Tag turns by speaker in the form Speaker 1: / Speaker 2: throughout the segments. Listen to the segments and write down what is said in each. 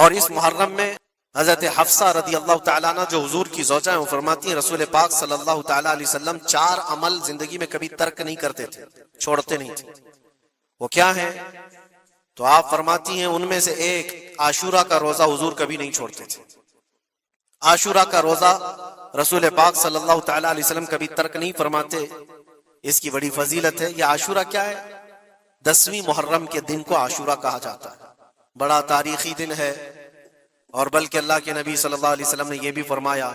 Speaker 1: اور اس محرم میں حضرت حفصہ رضی اللہ تعالیٰ عنہ جو حضور کی زوجہ ہیں، وہ فرماتی ہیں رسول پاک صلی اللہ تعالیٰ علیہ وسلم 4 عمل زندگی میں کبھی ترک نہیں کرتے تھے، چھوڑتے نہیں تھے۔ وہ کیا ہیں؟ تو آپ فرماتی ہیں ان میں سے ایک عاشورہ کا روزہ حضور کبھی نہیں چھوڑتے تھے۔ عاشورہ کا روزہ رسول پاک صلی اللہ تعالیٰ علیہ وسلم کبھی ترک نہیں فرماتے۔ اس کی بڑی فضیلت ہے۔ یہ عاشورہ کیا ہے؟ 10ویں محرم کے دن کو عاشورہ کہا جاتا ہے، بڑا تاریخی دن ہے، اور بلکہ اللہ کے نبی صلی اللہ علیہ وسلم نے یہ بھی فرمایا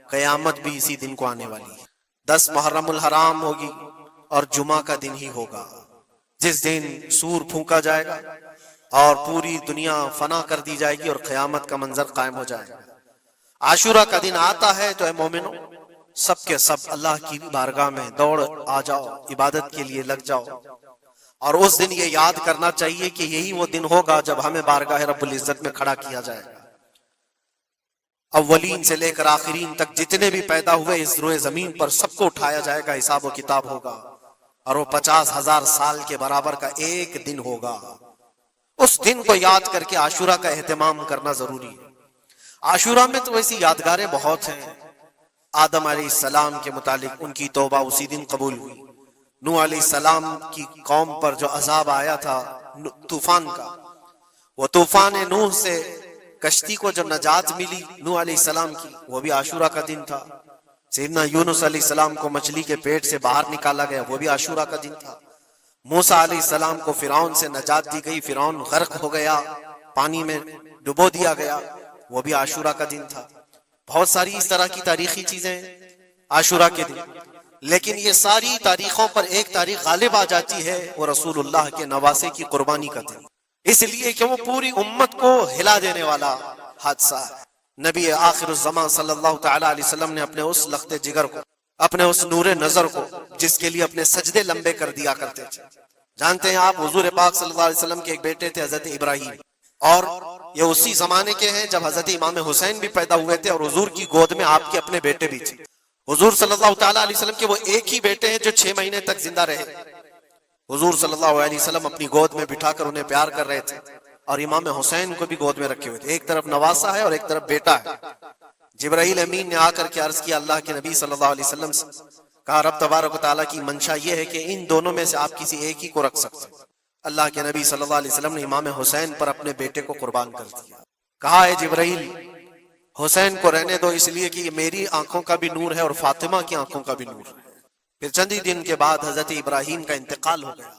Speaker 1: قیامت بھی اسی دن کو آنے والی ہے۔ 10 محرم الحرام ہوگی اور جمعہ کا دن ہی ہوگا، جس دن سور پھونکا جائے گا اور پوری دنیا فنا کر دی جائے گی اور قیامت کا منظر قائم ہو جائے گا۔ عاشورہ کا دن آتا ہے تو اے مومنو، سب کے سب اللہ کی بارگاہ میں دوڑ آ جاؤ، عبادت کے لیے لگ جاؤ، اور اس دن یہ یاد کرنا چاہیے کہ یہی وہ دن ہوگا جب ہمیں بارگاہ رب العزت میں کھڑا کیا جائے گا۔ اولین سے لے کر آخرین تک جتنے بھی پیدا ہوئے اس روئے زمین پر سب کو اٹھایا جائے گا، حساب و کتاب ہوگا، اور وہ 50,000 سال کے برابر کا ایک دن ہوگا۔ اس دن کو یاد کر کے عاشورہ کا اہتمام کرنا ضروری ہے۔ عاشورہ میں تو ایسی یادگاریں بہت ہیں۔ آدم علیہ السلام کے متعلق ان کی توبہ اسی دن قبول ہوئی۔ نوح علیہ السلام کی قوم پر جو عذاب آیا تھا طوفان کا، وہ طوفان نوح سے کشتی کو جو نجات ملی نوح علیہ السلام کی، وہ بھی عاشورہ کا دن تھا۔ سیدنا یونس علیہ السلام کو مچھلی کے پیٹ سے باہر نکالا گیا، وہ بھی عاشورہ کا دن تھا۔ موسیٰ علیہ السلام کو فرعون سے نجات دی گئی، فرعون غرق ہو گیا، پانی میں ڈبو دیا گیا، وہ بھی عاشورہ کا دن تھا۔ بہت ساری اس طرح کی تاریخی چیزیں عاشورہ کے دن، لیکن یہ ساری تاریخوں پر ایک تاریخ غالب آ جاتی ہے، وہ رسول اللہ کے نواسے کی قربانی کا دن، اس لیے کہ وہ پوری امت کو ہلا دینے والا حادثہ ہے۔ نبی آخر الزمان صلی اللہ تعالیٰ علیہ وسلم نے اپنے اس لخت جگر کو، اپنے اس نور نظر کو، جس کے لیے اپنے سجدے لمبے کر دیا کرتے تھے۔ جانتے ہیں آپ حضور پاک صلی اللہ علیہ وسلم کے ایک بیٹے تھے حضرت ابراہیم، اور یہ اسی زمانے کے ہیں جب حضرت امام حسین بھی پیدا ہوئے تھے، اور حضور کی گود میں آپ کے اپنے بیٹے بھی تھے۔ حضور صلی اللہ تعالیٰ علیہ وسلم کے وہ ایک ہی بیٹے ہیں جو 6 مہینے تک زندہ رہے۔ حضور صلی اللہ علیہ وسلم اپنی گود میں بٹھا کر انہیں پیار کر رہے تھے، اور امام حسین کو بھی گود میں رکھے ہوئے تھے۔ ایک طرف نواسا ہے اور ایک طرف بیٹا ہے۔ جبرائیل امین نے آ کر کے عرض کیا اللہ کے نبی صلی اللہ علیہ وسلم سے، کہا رب تبارک و تعالیٰ کی منشا یہ ہے کہ ان دونوں میں سے آپ کسی ایک ہی کو رکھ سکتے ہیں۔ اللہ کے نبی صلی اللہ علیہ وسلم نے امام حسین پر اپنے بیٹے کو قربان کر دیا۔ کہا اے جبرائیل، حسین کو رہنے دو، اس لیے کہ یہ میری آنکھوں کا بھی نور ہے اور فاطمہ کی آنکھوں کا بھی نور ہے۔ پھر چند ہی دن کے بعد حضرت ابراہیم کا انتقال ہو گیا۔